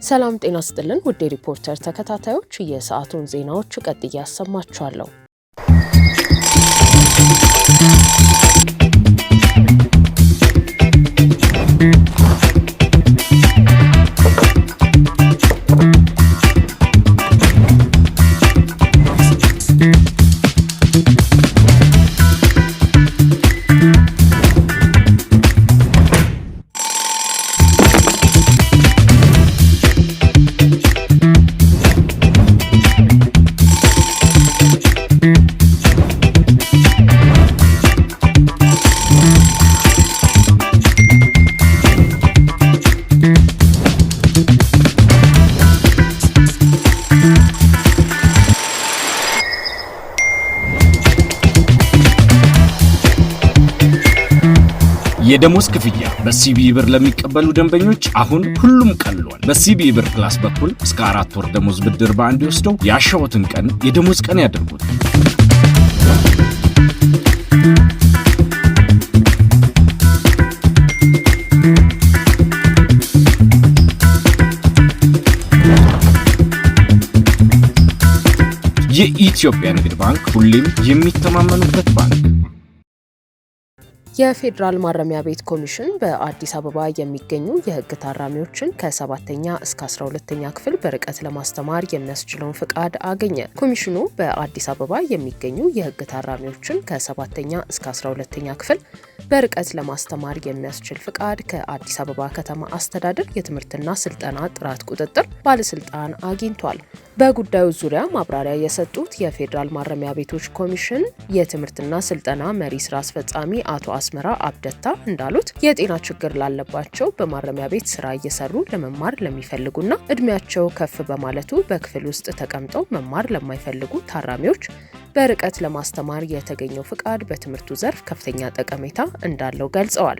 ሰላም ጤና ይስጥልን ውድ ሪፖርተር ተከታታዮች የሰዓቱን ዜናዎች ቀጥዬ አሰማችኋለሁ። የደሞዝ ክፍያ በሲቢኢ ብር ለሚቀበሉ ደንበኞች አሁን ሁሉም ቀልሏል። በሲቢኢ ብር ፕላስ በኩል እስከ 4 ወር ደሞዝ ብድር በአንድ ወስደው ያሻውትን ቀን የደሞዝ ቀን ያድርጉት። የኢትዮጵያ ንግድ ባንክ ሁሌም የሚተማመኑበት ባንክ። የፌዴራል ማረሚያ ቤት ኮሚሽን በአዲስ አበባ የሚገኙ የሕግ ታራሚዎችን ከ7ኛ እስከ 12ኛ ክፍል በርቀት ለማስተማር የሚያስችለውን ፍቃድ አገኘ። ኮሚሽኑ በአዲስ አበባ የሚገኙ የሕግ ታራሚዎችን ከ7ኛ እስከ 12ኛ ክፍል በርቀት ለማስተማር የሚያስችል ፍቃድ ከአዲስ አበባ ከተማ አስተዳደር የትምህርትና ስልጠና ጥራት ቁጥጥር ባለስልጣን አግኝቷል። በጉዳዩ ዙሪያ ማብራሪያ የሰጡት የፌዴራል ማረሚያ ቤቶች ኮሚሽን የትምህርትና ስልጠና መሪ ስራ አስፈጻሚ አቶ አስመራ አብደታ እንዳሉት የጤና ችግር ላለባቸው በማረሚያ ቤት ስራ እየሰሩ ለመማር ለሚፈልጉና እድሜያቸው ከፍ በማለቱ በክፍል ውስጥ ተቀምጠው መማር ለማይፈልጉ ታራሚዎች በርቀት ለማስተማር የተገኘው ፍቃድ በትምህርቱ ዘርፍ ከፍተኛ ጠቀሜታ እንዳለው ገልጸዋል።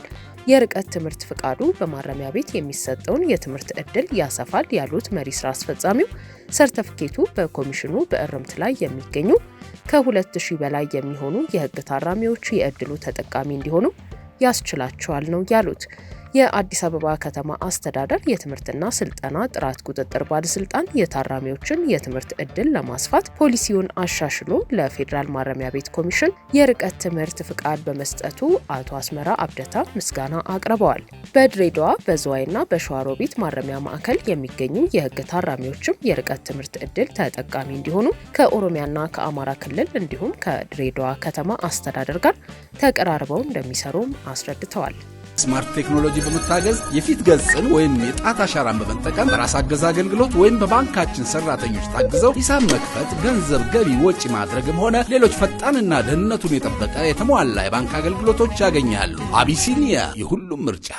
የርቀት ትምህርት ፍቃዱ በማረሚያ ቤት የሚሰጠውን የትምህርት ዕድል ያሰፋል ያሉት መሪ ስራ አስፈጻሚው ሰርተፊኬቱ በኮሚሽኑ በእርምት ላይ የሚገኙ ከ2000 በላይ የሚሆኑ የሕግ ታራሚዎች የዕድሉ ተጠቃሚ እንዲሆኑ ያስችላቸዋል ነው ያሉት። የአዲስ አበባ ከተማ አስተዳደር የትምህርትና ስልጠና ጥራት ቁጥጥር ባለስልጣን የታራሚዎችን የትምህርት ዕድል ለማስፋት ፖሊሲውን አሻሽሎ ለፌዴራል ማረሚያ ቤት ኮሚሽን የርቀት ትምህርት ፍቃድ በመስጠቱ አቶ አስመራ አብደታ ምስጋና አቅርበዋል። በድሬዳዋ በዝዋይና በሸዋሮቢት ማረሚያ ማዕከል የሚገኙ የሕግ ታራሚዎችም የርቀት ትምህርት ዕድል ተጠቃሚ እንዲሆኑ ከኦሮሚያና ከአማራ ክልል እንዲሁም ከድሬዳዋ ከተማ አስተዳደር ጋር ተቀራርበው እንደሚሰሩም አስረድተዋል። ስማርት ቴክኖሎጂ በመታገዝ የፊት ገጽን ወይም የጣት አሻራን በመጠቀም በራስ አገዝ አገልግሎት ወይም በባንካችን ሰራተኞች ታግዘው ሂሳብ መክፈት፣ ገንዘብ ገቢ ወጪ ማድረግም ሆነ ሌሎች ፈጣንና ደህንነቱን የጠበቀ የተሟላ የባንክ አገልግሎቶች ያገኛሉ። አቢሲኒያ የሁሉም ምርጫ።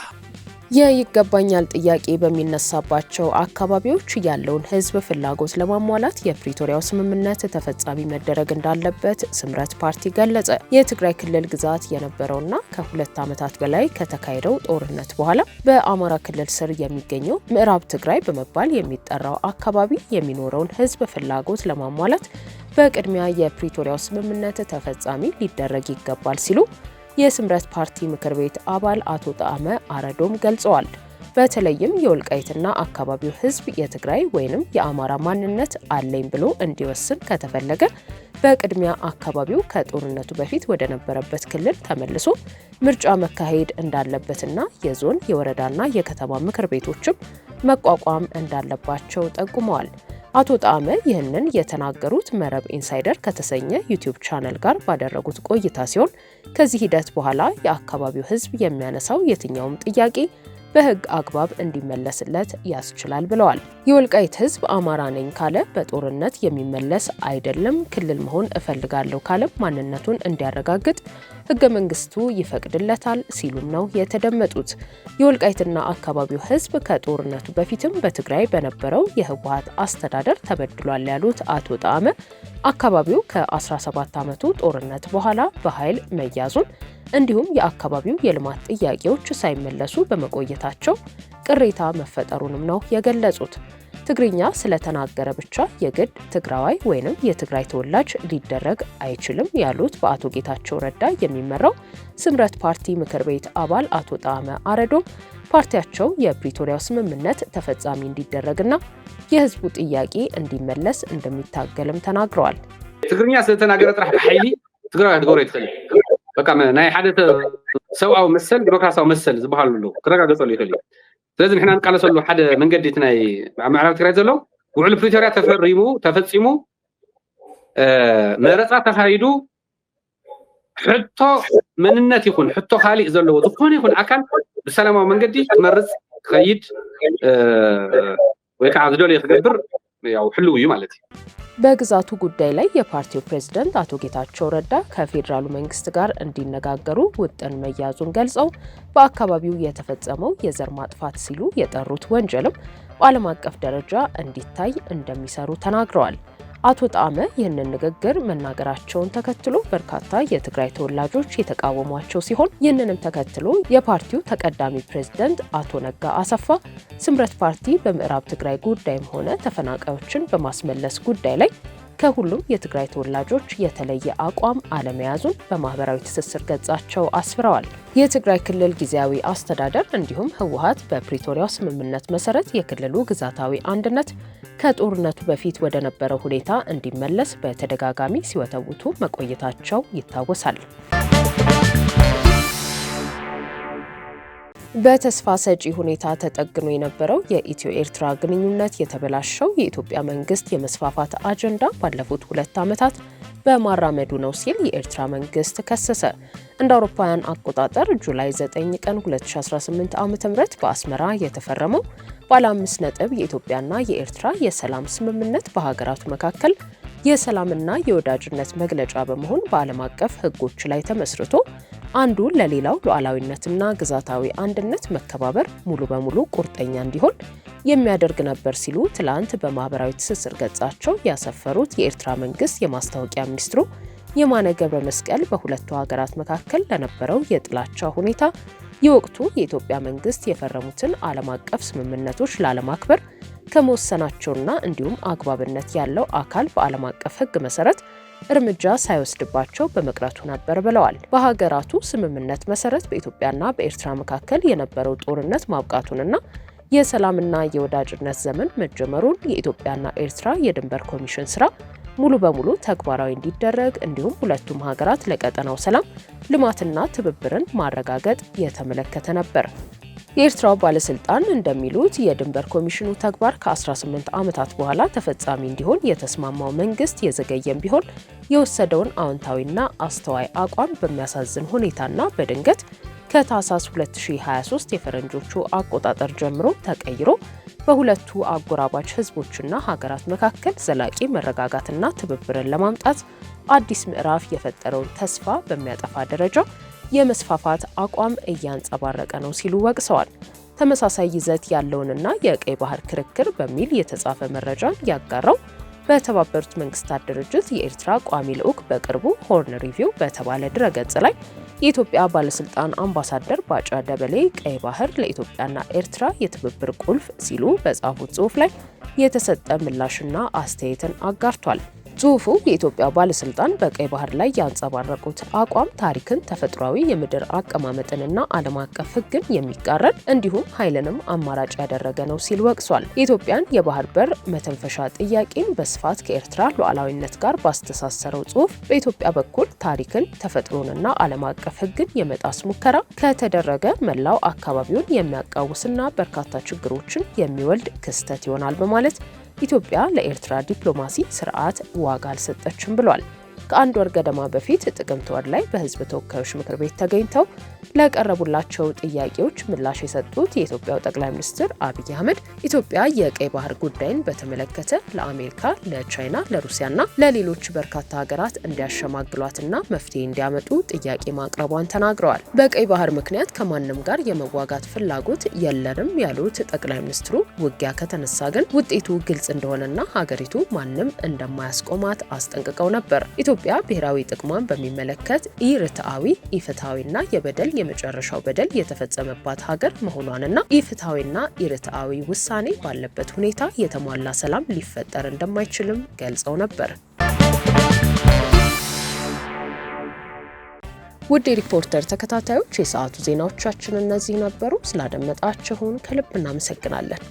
የይገባኛል ጥያቄ በሚነሳባቸው አካባቢዎች ያለውን ሕዝብ ፍላጎት ለማሟላት የፕሪቶሪያው ስምምነት ተፈጻሚ መደረግ እንዳለበት ስምረት ፓርቲ ገለጸ። የትግራይ ክልል ግዛት የነበረውና ከ2 ዓመታት በላይ ከተካሄደው ጦርነት በኋላ በአማራ ክልል ስር የሚገኘው ምዕራብ ትግራይ በመባል የሚጠራው አካባቢ የሚኖረውን ሕዝብ ፍላጎት ለማሟላት በቅድሚያ የፕሪቶሪያው ስምምነት ተፈጻሚ ሊደረግ ይገባል ሲሉ የስምረት ፓርቲ ምክር ቤት አባል አቶ ጣዕመ አረዶም ገልጸዋል። በተለይም የወልቃይትና አካባቢው ህዝብ የትግራይ ወይንም የአማራ ማንነት አለኝ ብሎ እንዲወስን ከተፈለገ በቅድሚያ አካባቢው ከጦርነቱ በፊት ወደ ነበረበት ክልል ተመልሶ ምርጫ መካሄድ እንዳለበትና የዞን የወረዳና የከተማ ምክር ቤቶችም መቋቋም እንዳለባቸው ጠቁመዋል። አቶ ጣዕመ ይህንን የተናገሩት መረብ ኢንሳይደር ከተሰኘ ዩቲዩብ ቻነል ጋር ባደረጉት ቆይታ ሲሆን ከዚህ ሂደት በኋላ የአካባቢው ህዝብ የሚያነሳው የትኛውም ጥያቄ በህግ አግባብ እንዲመለስለት ያስችላል ብለዋል። የወልቃይት ህዝብ አማራ ነኝ ካለ በጦርነት የሚመለስ አይደለም፣ ክልል መሆን እፈልጋለሁ ካለ ማንነቱን እንዲያረጋግጥ ህገ መንግስቱ ይፈቅድለታል ሲሉም ነው የተደመጡት። የወልቃይትና አካባቢው ህዝብ ከጦርነቱ በፊትም በትግራይ በነበረው የህወሓት አስተዳደር ተበድሏል ያሉት አቶ ጣዕመ አካባቢው ከ17 ዓመቱ ጦርነት በኋላ በኃይል መያዙን እንዲሁም የአካባቢው የልማት ጥያቄዎች ሳይመለሱ በመቆየታቸው ቅሬታ መፈጠሩንም ነው የገለጹት። ትግርኛ ስለተናገረ ብቻ የግድ ትግራዋይ ወይንም የትግራይ ተወላጅ ሊደረግ አይችልም ያሉት በአቶ ጌታቸው ረዳ የሚመራው ስምረት ፓርቲ ምክር ቤት አባል አቶ ጣዕመ አረዶ ፓርቲያቸው የፕሪቶሪያው ስምምነት ተፈጻሚ እንዲደረግና የህዝቡ ጥያቄ እንዲመለስ እንደሚታገልም ተናግረዋል። ትግርኛ ስለተናገረ ጥራሕ በኃይሊ ትግራይ አድጎረ ይተል በቃ ናይ ሓደ ሰብአዊ መሰል ዲሞክራሲያዊ መሰል ዝበሃሉ ክረጋገጸሉ ይተል ስለዚህ ንሕና ንቃለሰሉ ሓደ መንገዲት ናይ ምዕራብ ትግራይ ዘሎ ውዕል ፕሪቶሪያ ተፈጺሙ መረፃ ተካሂዱ ሕቶ መንነት ይኹን ሕቶ ካሊእ ዘለዎ ዝኾነ ይኹን አካል ብሰላማዊ መንገዲ ክመርጽ ክኸይድ ወይ ከዓ ዝደልዮ ክገብር ያው ሕልው እዩ ማለት እዩ። በግዛቱ ጉዳይ ላይ የፓርቲው ፕሬዝዳንት አቶ ጌታቸው ረዳ ከፌዴራሉ መንግስት ጋር እንዲነጋገሩ ውጥን መያዙን ገልጸው በአካባቢው የተፈጸመው የዘር ማጥፋት ሲሉ የጠሩት ወንጀልም በዓለም አቀፍ ደረጃ እንዲታይ እንደሚሰሩ ተናግረዋል። አቶ ጣመ ይህንን ንግግር መናገራቸውን ተከትሎ በርካታ የትግራይ ተወላጆች የተቃወሟቸው ሲሆን ይህንንም ተከትሎ የፓርቲው ተቀዳሚ ፕሬዝዳንት አቶ ነጋ አሰፋ ስምረት ፓርቲ በምዕራብ ትግራይ ጉዳይም ሆነ ተፈናቃዮችን በማስመለስ ጉዳይ ላይ ከሁሉም የትግራይ ተወላጆች የተለየ አቋም አለመያዙን በማህበራዊ ትስስር ገጻቸው አስፍረዋል። የትግራይ ክልል ጊዜያዊ አስተዳደር እንዲሁም ህወሓት በፕሪቶሪያው ስምምነት መሰረት የክልሉ ግዛታዊ አንድነት ከጦርነቱ በፊት ወደ ነበረው ሁኔታ እንዲመለስ በተደጋጋሚ ሲወተውቱ መቆየታቸው ይታወሳል። በተስፋ ሰጪ ሁኔታ ተጠግኖ የነበረው የኢትዮ ኤርትራ ግንኙነት የተበላሸው የኢትዮጵያ መንግስት የመስፋፋት አጀንዳ ባለፉት 2 ዓመታት በማራመዱ ነው ሲል የኤርትራ መንግስት ከሰሰ። እንደ አውሮፓውያን አቆጣጠር ጁላይ 9 ቀን 2018 ዓ.ም በአስመራ የተፈረመው ባለ 5 ነጥብ የኢትዮጵያና የኤርትራ የሰላም ስምምነት በሀገራቱ መካከል የሰላምና የወዳጅነት መግለጫ በመሆን በዓለም አቀፍ ህጎች ላይ ተመስርቶ አንዱ ለሌላው ሉዓላዊነትና ግዛታዊ አንድነት መከባበር ሙሉ በሙሉ ቁርጠኛ እንዲሆን የሚያደርግ ነበር ሲሉ ትላንት በማህበራዊ ትስስር ገጻቸው ያሰፈሩት የኤርትራ መንግስት የማስታወቂያ ሚኒስትሩ የማነ ገብረ መስቀል በሁለቱ ሀገራት መካከል ለነበረው የጥላቻ ሁኔታ የወቅቱ የኢትዮጵያ መንግስት የፈረሙትን ዓለም አቀፍ ስምምነቶች ላለማክበር ከመወሰናቸውና እንዲሁም አግባብነት ያለው አካል በዓለም አቀፍ ህግ መሰረት እርምጃ ሳይወስድባቸው በመቅረቱ ነበር ብለዋል። በሀገራቱ ስምምነት መሰረት በኢትዮጵያና በኤርትራ መካከል የነበረው ጦርነት ማብቃቱንና የሰላምና የወዳጅነት ዘመን መጀመሩን የኢትዮጵያና ኤርትራ የድንበር ኮሚሽን ስራ ሙሉ በሙሉ ተግባራዊ እንዲደረግ እንዲሁም ሁለቱም ሀገራት ለቀጠናው ሰላም፣ ልማትና ትብብርን ማረጋገጥ የተመለከተ ነበር። የኤርትራው ባለስልጣን እንደሚሉት የድንበር ኮሚሽኑ ተግባር ከ18 ዓመታት በኋላ ተፈጻሚ እንዲሆን የተስማማው መንግስት የዘገየም ቢሆን የወሰደውን አዎንታዊና አስተዋይ አቋም በሚያሳዝን ሁኔታና በድንገት ከታህሳስ 2023 የፈረንጆቹ አቆጣጠር ጀምሮ ተቀይሮ በሁለቱ አጎራባች ህዝቦችና ሀገራት መካከል ዘላቂ መረጋጋትና ትብብርን ለማምጣት አዲስ ምዕራፍ የፈጠረውን ተስፋ በሚያጠፋ ደረጃ የመስፋፋት አቋም እያንጸባረቀ ነው ሲሉ ወቅሰዋል። ተመሳሳይ ይዘት ያለውንና የቀይ ባህር ክርክር በሚል የተጻፈ መረጃን ያጋራው በተባበሩት መንግስታት ድርጅት የኤርትራ ቋሚ ልዑክ በቅርቡ ሆርን ሪቪው በተባለ ድረገጽ ላይ የኢትዮጵያ ባለስልጣን አምባሳደር ባጫ ደበሌ ቀይ ባህር ለኢትዮጵያና ኤርትራ የትብብር ቁልፍ ሲሉ በጻፉት ጽሑፍ ላይ የተሰጠ ምላሽና አስተያየትን አጋርቷል። ጽሑፉ የኢትዮጵያ ባለስልጣን በቀይ ባህር ላይ ያንጸባረቁት አቋም ታሪክን፣ ተፈጥሯዊ የምድር አቀማመጥንና ዓለም አቀፍ ሕግን የሚቃረን እንዲሁም ኃይልንም አማራጭ ያደረገ ነው ሲል ወቅሷል። የኢትዮጵያን የባህር በር መተንፈሻ ጥያቄን በስፋት ከኤርትራ ሉዓላዊነት ጋር ባስተሳሰረው ጽሑፍ በኢትዮጵያ በኩል ታሪክን፣ ተፈጥሮንና ዓለም አቀፍ ሕግን የመጣስ ሙከራ ከተደረገ መላው አካባቢውን የሚያቃውስና በርካታ ችግሮችን የሚወልድ ክስተት ይሆናል በማለት ኢትዮጵያ ለኤርትራ ዲፕሎማሲ ስርዓት ዋጋ አልሰጠችም ብሏል። ከአንድ ወር ገደማ በፊት ጥቅምት ወር ላይ በህዝብ ተወካዮች ምክር ቤት ተገኝተው ለቀረቡላቸው ጥያቄዎች ምላሽ የሰጡት የኢትዮጵያው ጠቅላይ ሚኒስትር አብይ አህመድ ኢትዮጵያ የቀይ ባህር ጉዳይን በተመለከተ ለአሜሪካ፣ ለቻይና፣ ለሩሲያና ለሌሎች በርካታ ሀገራት እንዲያሸማግሏትና መፍትሄ እንዲያመጡ ጥያቄ ማቅረቧን ተናግረዋል። በቀይ ባህር ምክንያት ከማንም ጋር የመዋጋት ፍላጎት የለንም ያሉት ጠቅላይ ሚኒስትሩ ውጊያ ከተነሳ ግን ውጤቱ ግልጽ እንደሆነና ሀገሪቱ ማንም እንደማያስቆማት አስጠንቅቀው ነበር። ኢትዮጵያ ብሔራዊ ጥቅሟን በሚመለከት ኢርትዓዊ፣ ኢፍትሐዊና የበደል የመጨረሻው በደል የተፈጸመባት ሀገር መሆኗንና ኢፍትሐዊና ኢርትዓዊ ውሳኔ ባለበት ሁኔታ የተሟላ ሰላም ሊፈጠር እንደማይችልም ገልጸው ነበር። ውድ ሪፖርተር ተከታታዮች የሰዓቱ ዜናዎቻችን እነዚህ ነበሩ። ስላደመጣችሁን ከልብ እናመሰግናለን።